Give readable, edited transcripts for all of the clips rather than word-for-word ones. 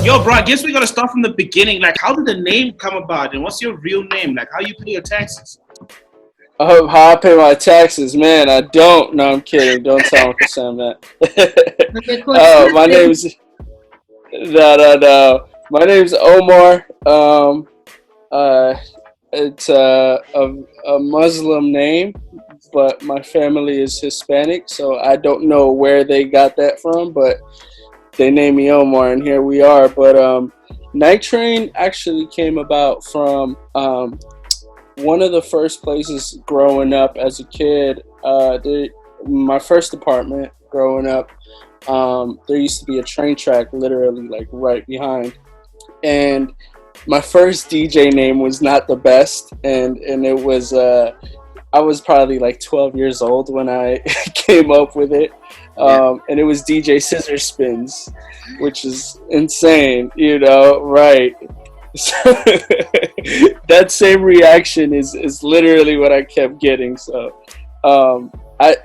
Yo, bro, I guess we gotta start from the beginning. Like, how did the name come about, and what's your real name? Like, how you pay your taxes? How I pay my taxes, man. I don't. No, I'm kidding. Don't tell Uncle Sam that. Okay, My name's no. My name's Omar. Uh, it's a Muslim name, but my family is Hispanic, so I don't know where they got that from, but they named me Omar, and here we are. But Nitrane actually came about from one of the first places growing up as a kid. My first apartment growing up, there used to be a train track literally like right behind, and my first DJ name was not the best, and it was I was probably like 12 years old when I came up with it. And it was DJ Scissor Spins, which is insane, right? So that same reaction is literally what I kept getting. So I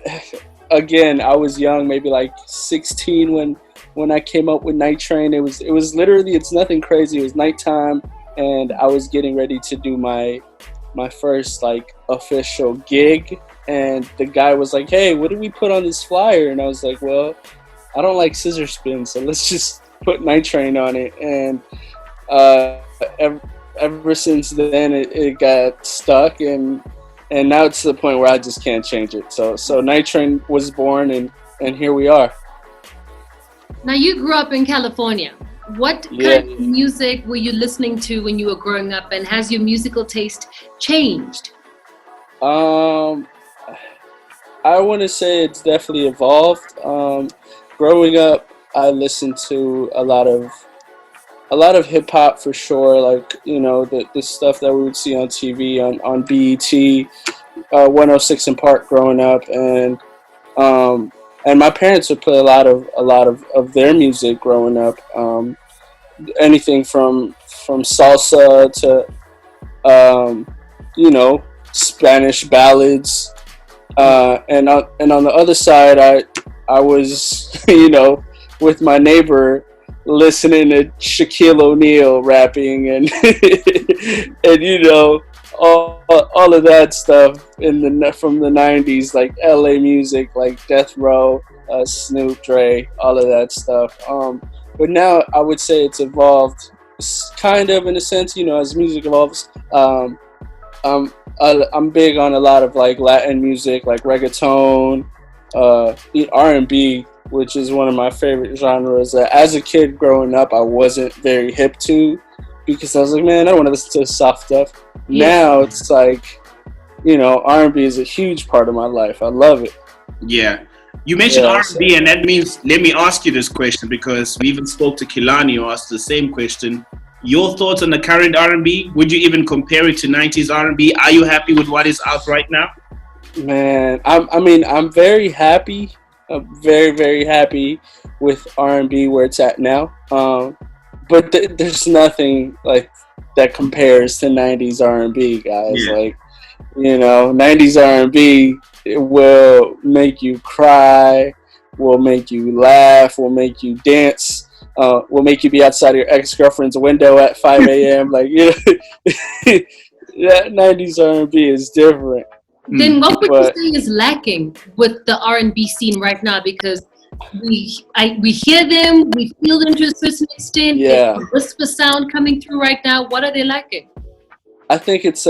was young, maybe like 16 when I came up with Nitrane. It was literally, it's nothing crazy. It was nighttime, and I was getting ready to do my first like official gig, and the guy was like, "Hey, what did we put on this flyer?" And I was like, "Well, I don't like scissor spins, so let's just put Nitrane on it." And ever since then, it got stuck, and now it's to the point where I just can't change it. So Nitrane was born, and here we are. Now, you grew up in California. What kind of music were you listening to when you were growing up, and has your musical taste changed? I want to say it's definitely evolved. Growing up, I listened to a lot of hip hop for sure, like the stuff that we would see on TV on BET, 106 in Park growing up, and my parents would play a lot of their music growing up. Anything from salsa to Spanish ballads. And on the other side, I was with my neighbor listening to Shaquille O'Neal rapping and and all of that stuff from the 90s, like LA music, like Death Row, Snoop, Dre, all of that stuff. But now I would say it's evolved, kind of in a sense, as music evolves. I'm big on a lot of like Latin music, like reggaeton, R&B, which is one of my favorite genres that as a kid growing up I wasn't very hip to, because I was like, man, I don't want to listen to soft stuff. Yeah. Now it's like, R&B is a huge part of my life. I love it. Yeah. You mentioned R&B, and that means, let me ask you this question, because we even spoke to Kilani, who asked the same question. Your thoughts on the current R&B? Would you even compare it to 90s R&B? Are you happy with what is out right now? Man, I'm very happy. I'm very, very happy with R&B where it's at now. But there's nothing like that compares to 90s R&B, guys. Yeah. Like, 90s R&B, it will make you cry, will make you laugh, will make you dance. Will make you be outside your ex-girlfriend's window at 5 a.m. Like, that 90s R&B is different. Then what would you say is lacking with the R&B scene right now? Because we hear them, we feel them to a certain extent. Yeah. There's a whisper sound coming through right now. What are they lacking? I think it's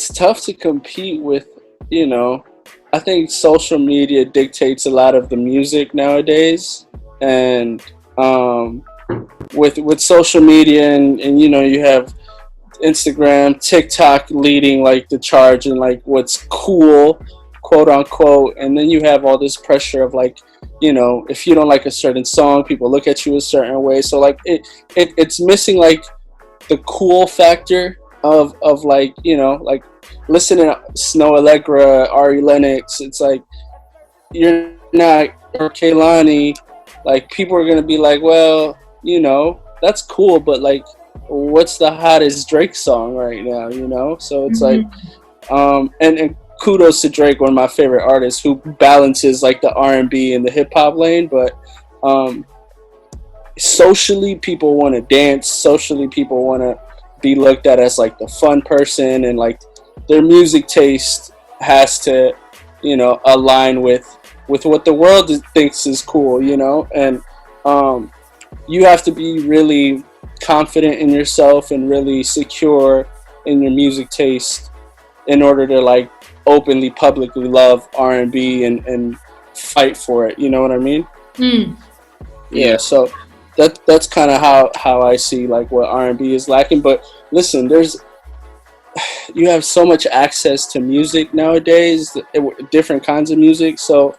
tough to compete with, I think social media dictates a lot of the music nowadays. And with social media and you have Instagram, TikTok leading like the charge and like what's cool, quote unquote, and then you have all this pressure of like, if you don't like a certain song, people look at you a certain way. So like it's missing like the cool factor of like, like listening to Snow Allegra, Ari Lennox. It's like you're not, or Kehlani. Like, people are going to be like, well, that's cool, but like, what's the hottest Drake song right now, So it's like, and kudos to Drake, one of my favorite artists, who balances like the R&B and the hip hop lane. But socially people want to dance, socially people want to be looked at as like the fun person, and like their music taste has to, align with what the world thinks is cool, and you have to be really confident in yourself and really secure in your music taste in order to like openly publicly love R&B and fight for it, you know what I mean? Yeah, so that's kind of how I see like what R&B is lacking. But listen, you have so much access to music nowadays, different kinds of music, so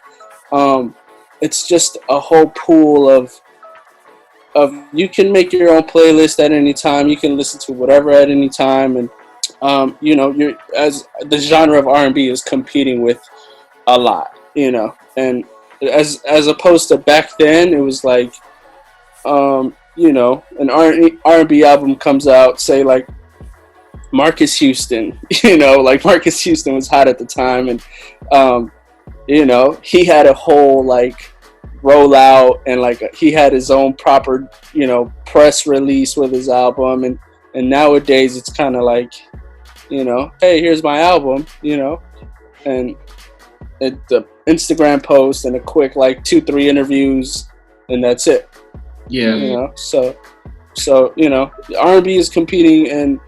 it's just a whole pool of you can make your own playlist at any time, you can listen to whatever at any time, and you're, as the genre of R&B is competing with a lot, and as opposed to back then, it was like an R&B album comes out, say like Marcus Houston, like Marcus Houston was hot at the time, and he had a whole like rollout, and like he had his own proper press release with his album, and nowadays it's kind of like hey, here's my album, and the Instagram post and a quick like 2-3 interviews, and that's it. Yeah. So R&B is competing, and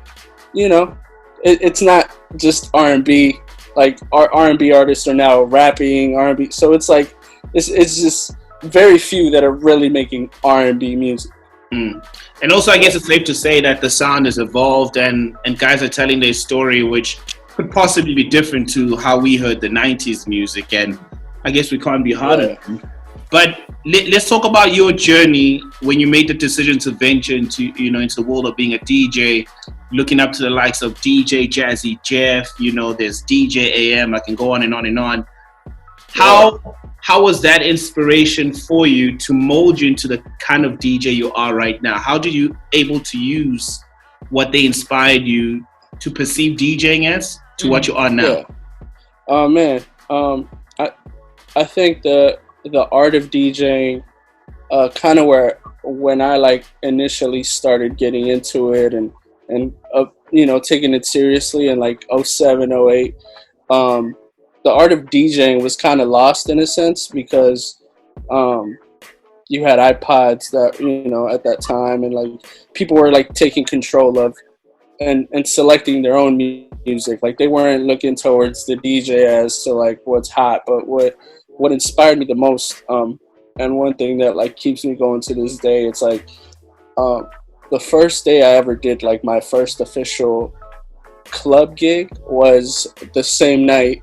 it's not just R&B. Like R&B artists are now rapping R&B, so it's like it's just very few that are really making R&B music. And also, I guess it's safe to say that the sound has evolved, and guys are telling their story, which could possibly be different to how we heard the 90s music, and I guess we can't be hard on them. But let's talk about your journey when you made the decision to venture into the world of being a DJ, looking up to the likes of DJ Jazzy Jeff, there's DJ AM, I can go on and on and on. How was that inspiration for you to mold you into the kind of DJ you are right now? How did you able to use what they inspired you to perceive DJing as to what you are now? Yeah. Oh man, I think the art of DJing, kind of when I like initially started getting into it and taking it seriously in like 07, 08, the art of DJing was kind of lost in a sense, because you had iPods that at that time, and like people were like taking control of and selecting their own music. Like they weren't looking towards the DJ as to like what's hot, but what inspired me the most, and one thing that like keeps me going to this day, it's like the first day I ever did like my first official club gig was the same night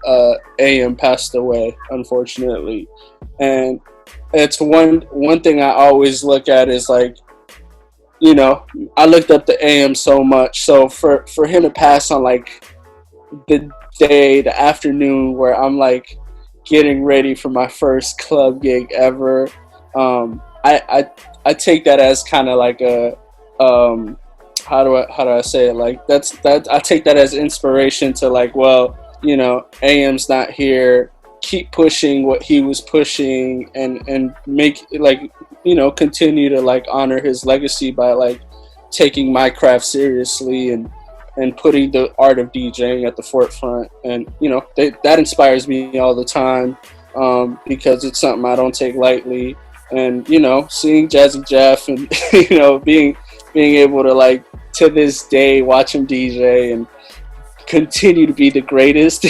AM passed away, unfortunately. And it's one thing I always look at is like, I looked up to AM so much, so for him to pass on like the afternoon where I'm like getting ready for my first club gig ever, I take that as kind of like a how do I say it, like that I take that as inspiration to like, well, AM's not here, keep pushing what he was pushing, and make like continue to like honor his legacy by like taking my craft seriously and putting the art of DJing at the forefront. And that inspires me all the time, because it's something I don't take lightly. And seeing Jazzy Jeff and being able to like to this day watch him DJ and continue to be the greatest,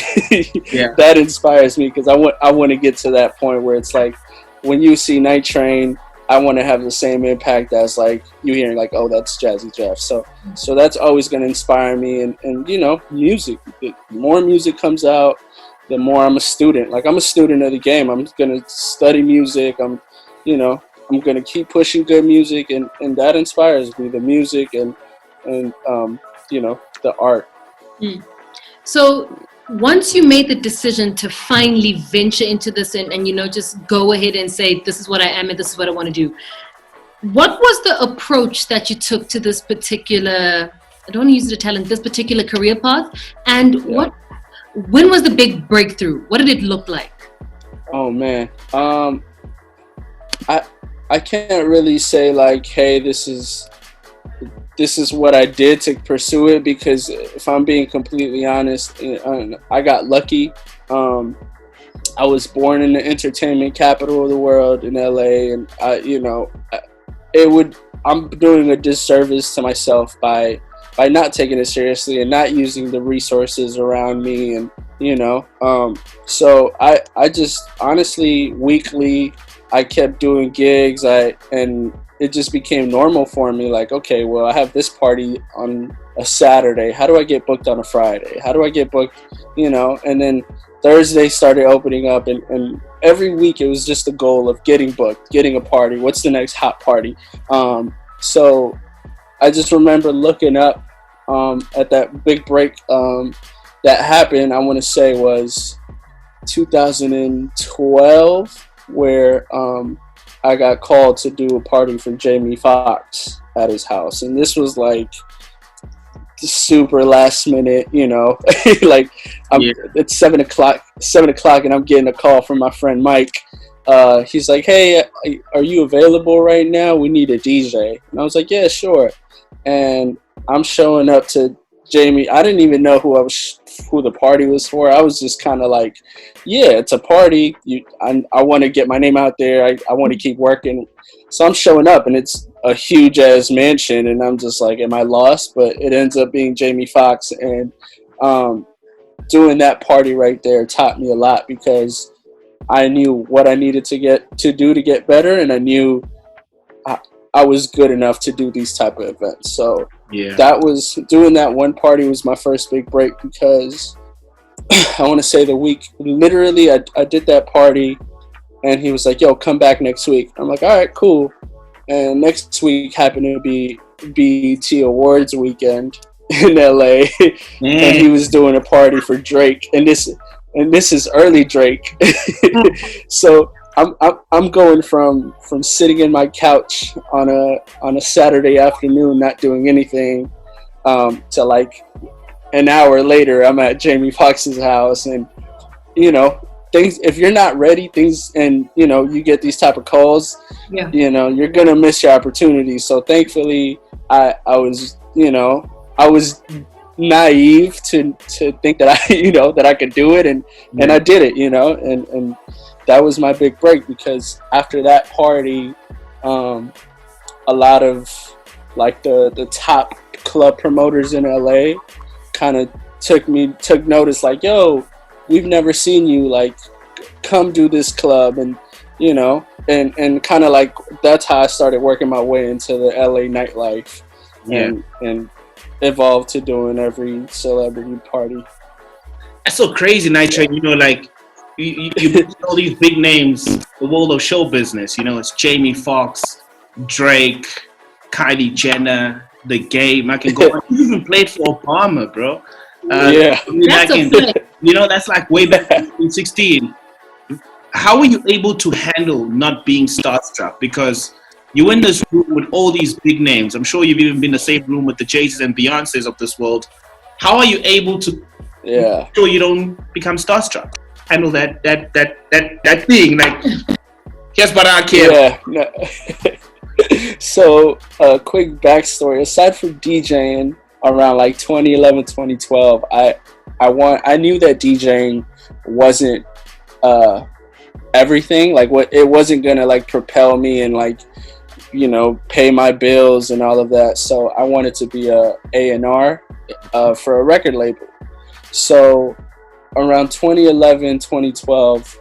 yeah. That inspires me, because I want to get to that point where it's like when you see Nitrane, I want to have the same impact as like you hearing like, oh, that's Jazzy Jeff. So that's always going to inspire me. And music, the more music comes out, the more I'm a student. Like I'm a student of the game. I'm going to study music. I'm going to keep pushing good music, and that inspires me, the music and the art. So once you made the decision to finally venture into this and just go ahead and say, this is what I am and this is what I want to do, what was the approach that you took to this particular, I don't want to use the talent, this particular career path? And when was the big breakthrough? What did it look like? Oh man, I can't really say like, hey, this is what I did to pursue it, because if I'm being completely honest, I got lucky. I was born in the entertainment capital of the world in LA, and I'm doing a disservice to myself by not taking it seriously and not using the resources around me, and so I just honestly weekly I kept doing gigs, and it just became normal for me. Like, okay, well, I have this party on a Saturday. How do I get booked on a Friday? How do I get booked? And then Thursday started opening up, and every week it was just the goal of getting booked, getting a party. What's the next hot party? So I just remember looking up at that big break that happened. I want to say was 2012, where I got called to do a party for Jamie Foxx at his house, and this was like super last minute, like it's 7:00, and I'm getting a call from my friend Mike. He's like, hey, are you available right now? We need a DJ. And I was like, yeah, sure. And I'm showing up to Jamie. I didn't even know who the party was for. I was just kind of like, yeah, it's a party. I want to get my name out there. I want to keep working. So I'm showing up, and it's a huge ass mansion, and I'm just like, am I lost? But it ends up being Jamie Foxx, and doing that party right there taught me a lot, because I knew what I needed to do to get better, and I knew I was good enough to do these type of events. So that was doing that one party was my first big break, because I want to say the week, literally I did that party, and he was like, yo, come back next week. I'm like, all right, cool. And next week happened to be BET Awards weekend in LA. And he was doing a party for Drake, and this is early Drake. So I'm going from sitting in my couch on a Saturday afternoon not doing anything to like an hour later I'm at Jamie Foxx's house, and things, if you're not ready, and you get these type of calls, you're gonna miss your opportunity. So thankfully I was naive to think that that I could do it, and I did it, and that was my big break, because after that party a lot of like the top club promoters in LA kind of took notice, like, yo, we've never seen you, like, come do this club, and and kind of like that's how I started working my way into the LA nightlife, and evolved to doing every celebrity party. That's so crazy, Nitrane. Like you all these big names, the world of show business. It's Jamie Foxx, Drake, Kylie Jenner, The Game. I can go on. You even played for Obama, bro. That's like way back in 2016. How were you able to handle not being starstruck? Because you're in this room with all these big names. I'm sure you've even been in the same room with the Jay-Z's and Beyoncé's of this world. How are you able to so you don't become starstruck? Handle that thing, like, here's what I care. So a quick backstory. Aside from DJing around like 2011, 2012, I knew that DJing wasn't everything. Like, it wasn't gonna like propel me and like pay my bills and all of that. So I wanted to be a A&R for a record label. So around 2011, 2012,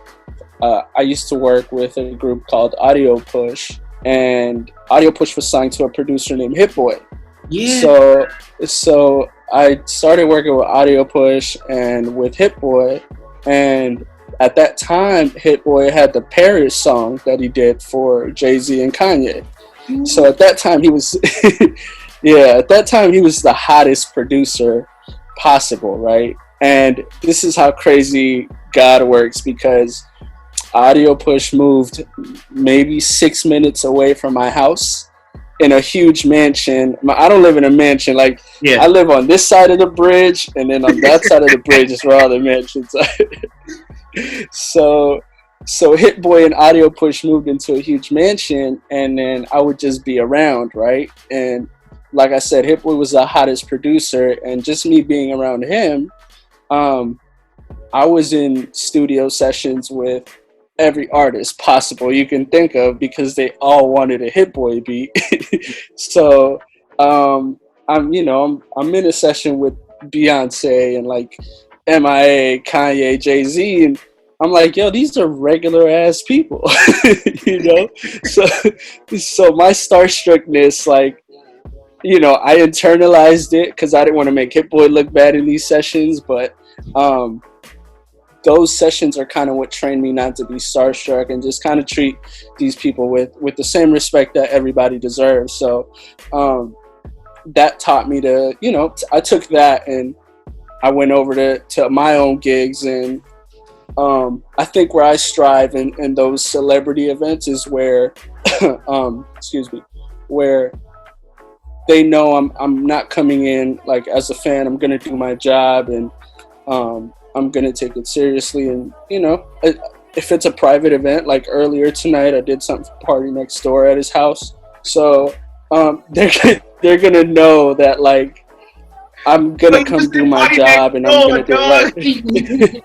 I used to work with a group called Audio Push, and Audio Push was signed to a producer named Hit Boy. So I started working with Audio Push and with Hit Boy, and at that time, Hit Boy had the Paris song that he did for Jay-Z and Kanye. So at that time he was the hottest producer possible, right? And this is how crazy God works, because Audio Push moved maybe 6 minutes away from my house in a huge mansion. I don't live in a mansion. Like, I live on this side of the bridge, and then on that side of the bridge is where all the mansions are. So So Hit Boy and Audio Push moved into a huge mansion, and then I would just be around, right? And like I said, Hit Boy was the hottest producer, and just me being around him, um, I was in studio sessions with every artist possible you can think of because they all wanted a Hit Boy beat. So I'm in a session with Beyonce and like MIA, Kanye, Jay-Z, and I'm like, yo, these are regular ass people, you know. So my starstruckness, like, I internalized it because I didn't want to make Hit Boy look bad in these sessions, but those sessions are kind of what trained me not to be starstruck and just kind of treat these people with the same respect that everybody deserves. So that taught me to, I took that and I went over to my own gigs, and I think where I strive in those celebrity events is where, where they know I'm not coming in like as a fan. I'm gonna do my job, and I'm gonna take it seriously. And if it's a private event, like earlier tonight, I did something for Party Next Door at his house. So they're gonna know that like I'm gonna come do my job, and I'm gonna do it right.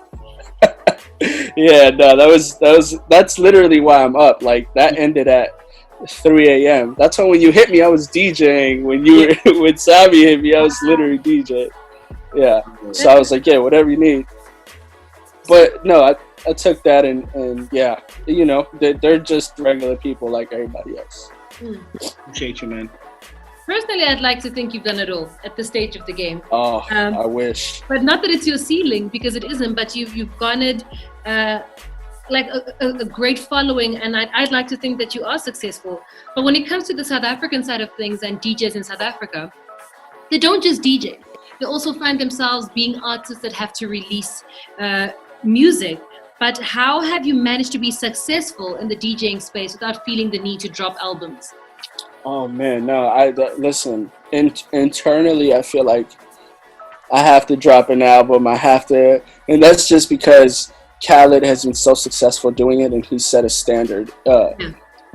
Yeah, no, that's literally why I'm up. Like that ended at 3 a.m. That's when you hit me, I was DJing. When Sabi hit me, I was literally DJing. Yeah. So I was like, yeah, whatever you need. But no, I took that and yeah, they're just regular people like everybody else. Appreciate you, man. Personally, I'd like to think you've done it all at this stage of the game. Oh, I wish. But not that it's your ceiling, because it isn't, but you've garnered like a great following, and I'd like to think that you are successful. But when it comes to the South African side of things and DJs in South Africa, they don't just DJ. They also find themselves being artists that have to release music. But how have you managed to be successful in the DJing space without feeling the need to drop albums? Oh man, no, listen, internally I feel like I have to drop an album. And that's just because Khaled has been so successful doing it, and he set a standard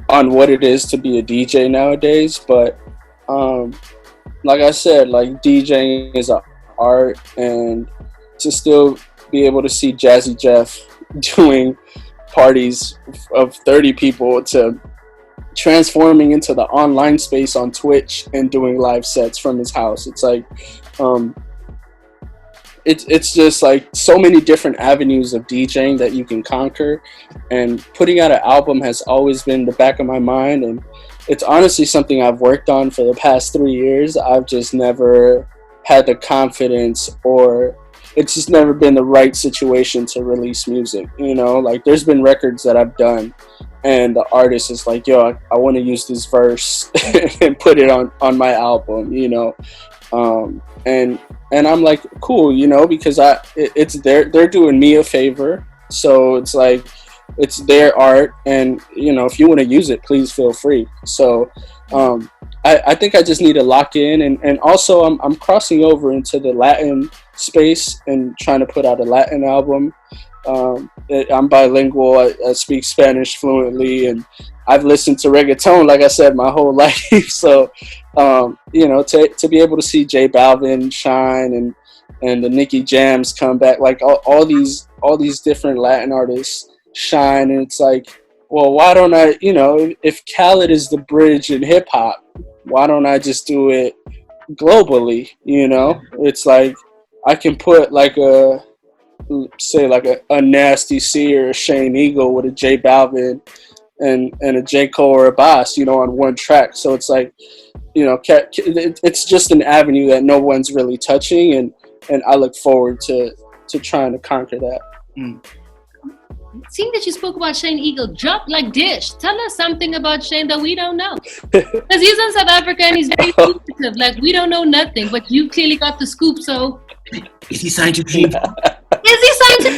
on what it is to be a DJ nowadays. But like I said, like DJing is an art, and to still be able to see Jazzy Jeff doing parties of 30 people to transforming into the online space on Twitch and doing live sets from his house. It's like it's just like so many different avenues of DJing that you can conquer, and putting out an album has always been the back of my mind, and it's honestly something I've worked on for the past 3 years. I've just never had the confidence, or it's just never been the right situation to release music. Like there's been records that I've done and the artist is like, yo, I want to use this verse and put it on my album, and I'm like, cool, because they're doing me a favor. So it's like, it's their art, and if you want to use it, please feel free. So I think I just need to lock in, and also I'm crossing over into the Latin space and trying to put out a Latin album. I'm bilingual. I speak Spanish fluently, and I've listened to reggaeton, like I said, my whole life. So, to be able to see J Balvin shine and the Nicki Jams come back, like all these different Latin artists shine, and it's like, well, why don't I, if Khaled is the bridge in hip hop, why don't I just do it globally? It's like I can put like a Nasty C or a Shane Eagle with a J Balvin and a J Cole or a Boss, on one track. So it's like, it's just an avenue that no one's really touching, and I look forward to trying to conquer that. Seeing that you spoke about Shane Eagle, drop like dish. Tell us something about Shane that we don't know. Because he's in South Africa and he's very secretive. Like, we don't know nothing, but you clearly got the scoop, so... Is he signed to Dream? Is he signed to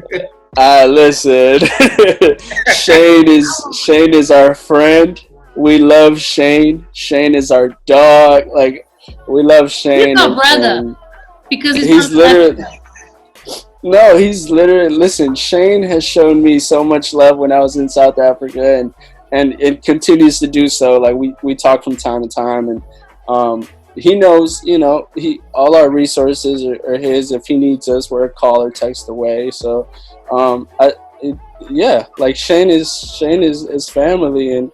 Dream? Listen. Shane is our friend. We love Shane. Shane is our dog. Like, we love Shane. He's our brother. Because he's literally... No, he's literally, listen, Shane has shown me so much love when I was in South Africa, and it continues to do so. Like we talk from time to time, and he knows, he all our resources are his. If he needs us, we're a call or text away. So yeah, like Shane is family, and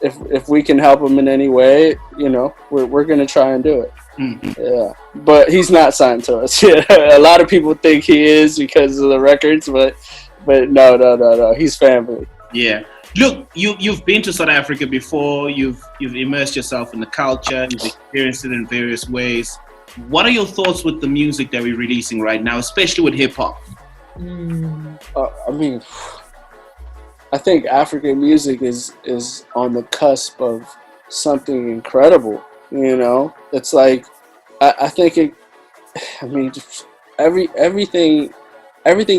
if we can help him in any way, we're gonna try and do it. Mm-hmm. Yeah, but he's not signed to us. Yeah, a lot of people think he is because of the records, but no, he's family. Yeah. Look, you've been to South Africa before. You've immersed yourself in the culture. You've experienced it in various ways. What are your thoughts with the music that we're releasing right now, especially with hip hop? I mean, I think African music is on the cusp of something incredible. It's like I think it. I mean, everything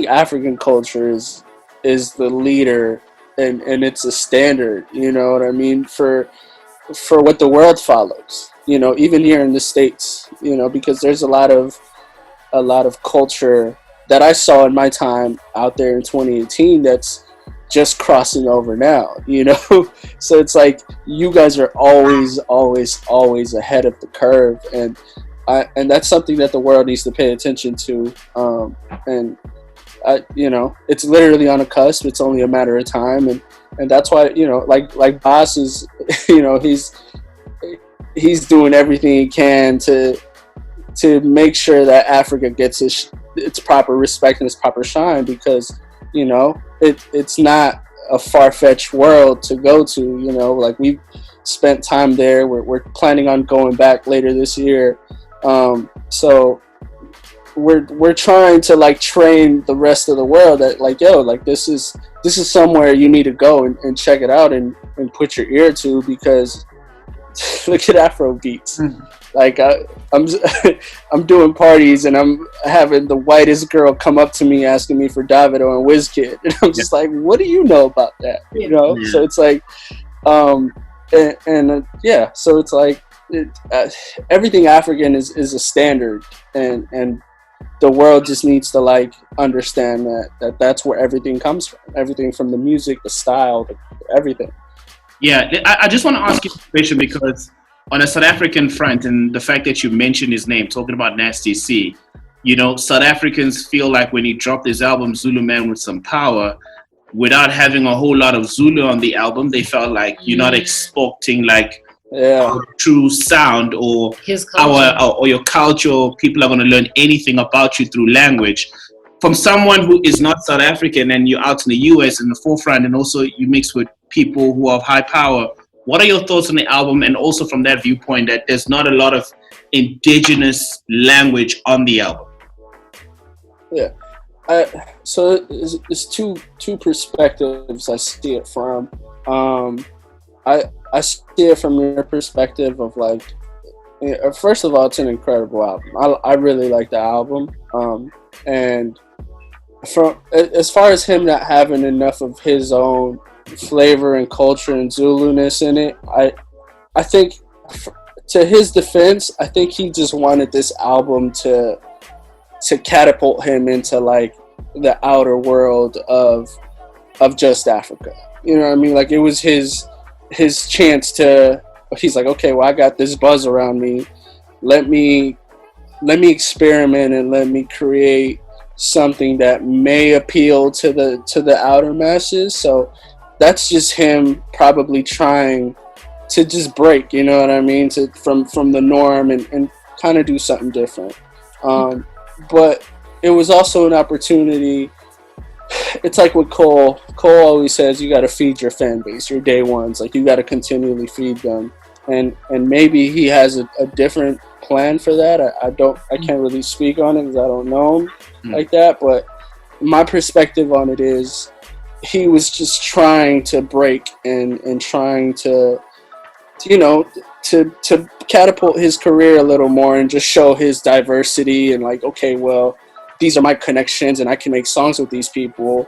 African culture is the leader, and it's a standard. You know what I mean, for what the world follows. Even here in the States. Because there's a lot of culture that I saw in my time out there in 2018 that's just crossing over now, so it's like you guys are always ahead of the curve, and that's something that the world needs to pay attention to, and it's literally on a cusp. It's only a matter of time, and that's why like Boss is he's doing everything he can to make sure that Africa gets its proper respect and its proper shine, because it's not a far-fetched world to go to. Like we've spent time there. We're planning on going back later this year, so we're trying to like train the rest of the world that this is somewhere you need to go and check it out and put your ear to, because look at Afro beats. Like I'm doing parties and I'm having the whitest girl come up to me asking me for Davido and Wizkid, and I'm just like, what do you know about that? Yeah. So it's like, yeah. So it's like everything African is a standard, and the world just needs to like understand that's where everything comes from. Everything from the music, the style, everything. Yeah, I just want to ask you a question, because on a South African front, and the fact that you mentioned his name, talking about Nasty C, South Africans feel like when he dropped his album, Zulu Man with Some Power, without having a whole lot of Zulu on the album, they felt like you're not exporting like true sound or his culture. or your culture, or people are going to learn anything about you through language. From someone who is not South African, and you're out in the US in the forefront, and also you mix with people who have high power, what are your thoughts on the album? And also from that viewpoint that there's not a lot of indigenous language on the album. Yeah. So it's two perspectives I see it from. I see it from your perspective of like, first of all, it's an incredible album. I really like the album. And from as far as him not having enough of his own flavor and culture and Zulu-ness in it, I think, to his defense, I think he just wanted this album to catapult him into like the outer world of just Africa. You know what I mean? Like it was his chance to. He's like, okay, well, I got this buzz around me. Let me experiment and let me create something that may appeal to the outer masses. So that's just him probably trying to just break, you know what I mean, from the norm and kind of do something different. But it was also an opportunity. It's like what Cole always says, you got to feed your fan base, your day ones. Like you got to continually feed them. And maybe he has a different plan for that. I can't really speak on it because I don't know him like that. But my perspective on it is he was just trying to break and trying to catapult his career a little more and just show his diversity and like, okay, well, these are my connections and I can make songs with these people.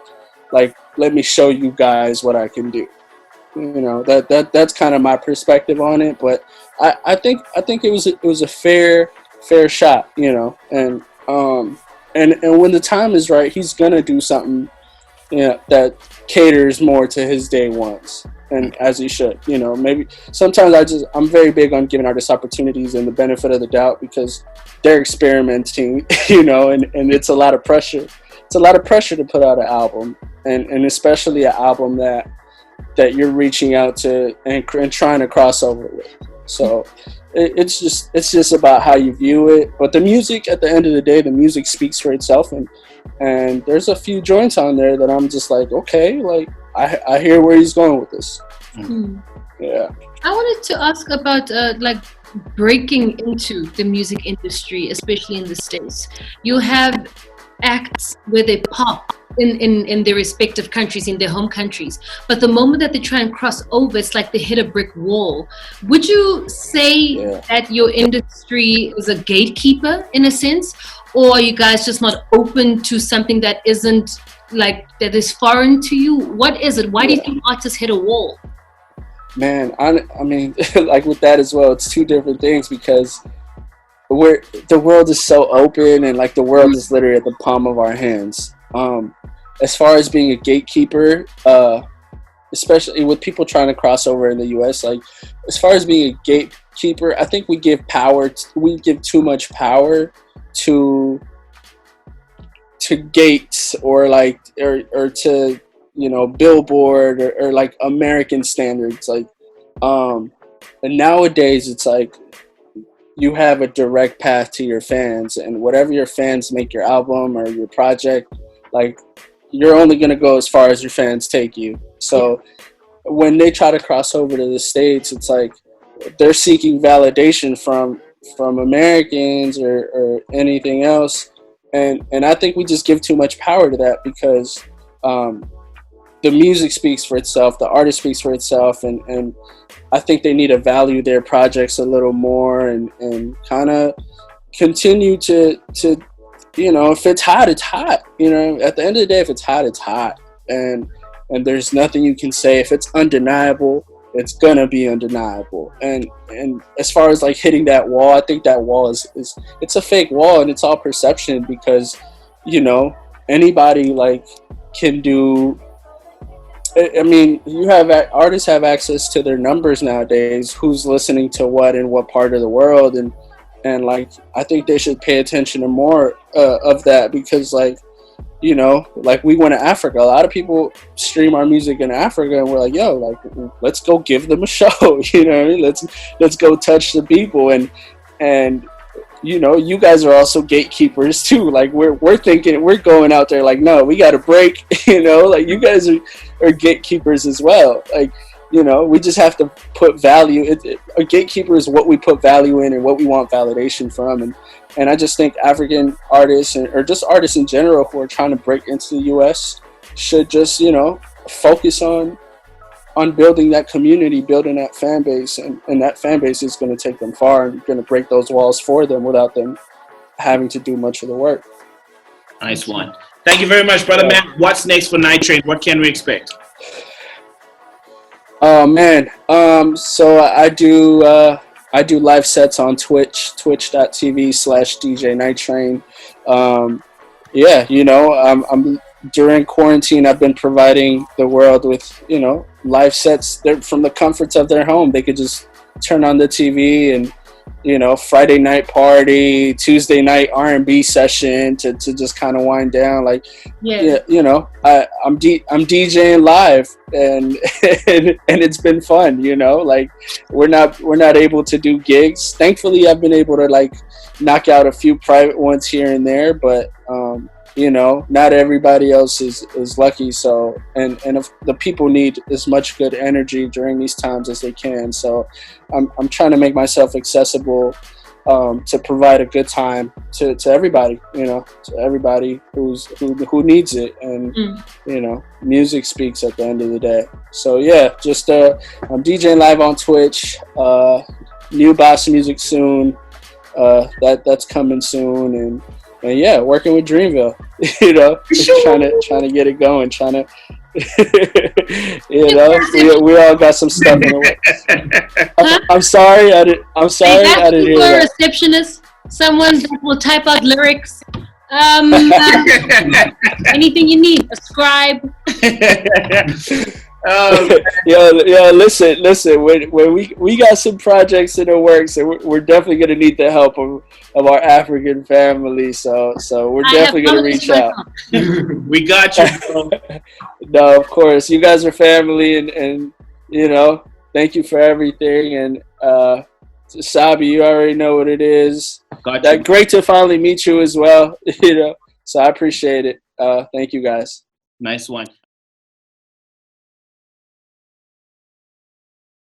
Like, let me show you guys what I can do. That's kind of my perspective on it. But I think it was a fair shot, and and when the time is right, he's gonna do something, that caters more to his day ones, and as he should. Maybe sometimes I'm very big on giving artists opportunities and the benefit of the doubt, because they're experimenting, and it's a lot of pressure. It's a lot of pressure to put out an album, and especially an album that you're reaching out to and trying to cross over with. So it's just about how you view it. But the music, at the end of the day, the music speaks for itself, and there's a few joints on there that I'm just like, okay, like I hear where he's going with this. Yeah. I wanted to ask about like breaking into the music industry, especially in the States. You have acts where they pop in their respective countries, in their home countries, but the moment that they try and cross over, it's like they hit a brick wall. Would you say that your industry is a gatekeeper in a sense, or are you guys just not open to something that isn't like that is foreign to you? What is it? Why do you think artists hit a wall? Man, I mean, like with that as well, it's two different things, because the world is so open, and like the world is literally at the palm of our hands. As far as being a gatekeeper, especially with people trying to cross over in the US, like as far as being a gatekeeper, I think we give too much power to gates, or to Billboard, or like American standards, like and nowadays it's like you have a direct path to your fans, and whatever your fans make your album or your project, like you're only going to go as far as your fans take you. So when they try to cross over to the States, it's like they're seeking validation from Americans or anything else, and I think we just give too much power to that, because the music speaks for itself, the artist speaks for itself, and I think they need to value their projects a little more, and kind of continue to if it's hot, it's hot. At the end of the day, if it's hot, it's hot, and there's nothing you can say. If it's undeniable, it's gonna be undeniable. And as far as like hitting that wall, I think that wall is it's a fake wall, and it's all perception, because anybody like can do. I mean, artists have access to their numbers nowadays, who's listening to what in what part of the world, and like I think they should pay attention to more of that, because like like we went to Africa, a lot of people stream our music in Africa, and we're like, yo, like let's go give them a show, let's go touch the people, and you guys are also gatekeepers too. Like we're thinking, we're going out there like, no, we got to break, like you guys are gatekeepers as well. Like, we just have to put value. A gatekeeper is what we put value in and what we want validation from. And I just think African artists, or just artists in general who are trying to break into the US, should just, focus on building that community, building that fan base, and that fan base is going to take them far and going to break those walls for them without them having to do much of the work. Nice one. Thank you very much, brother. Man, what's next for Nitrane? What can we expect? Oh man, so I do live sets on Twitch, twitch.tv/DJ Nitrane. I'm during quarantine, I've been providing the world with, live sets from the comforts of their home. They could just turn on the TV and, Friday night party, Tuesday night R&B session to just kind of wind down. Like, I'm DJing live, and it's been fun. Like we're not able to do gigs. Thankfully, I've been able to like knock out a few private ones here and there, but not everybody else is lucky. So, and if the people need as much good energy during these times as they can. So I'm trying to make myself accessible, to provide a good time to everybody, to everybody who needs it. And, music speaks at the end of the day. So yeah, just, I'm DJing live on Twitch, new Boss music soon. That's coming soon. And yeah, working with Dreamville, trying to get it going, we all got some stuff in the works. I'm sorry, I didn't hear a that. receptionist, someone that will type out lyrics Anything you need, a scribe. Yo, listen. When we got some projects in the works, and we're definitely gonna need the help of our African family. So we're definitely gonna reach out. We got you, bro. No, of course, you guys are family, and you know, thank you for everything. And Sabi, you already know what it is. Great to finally meet you as well. You know, so I appreciate it. Thank you guys. Nice one.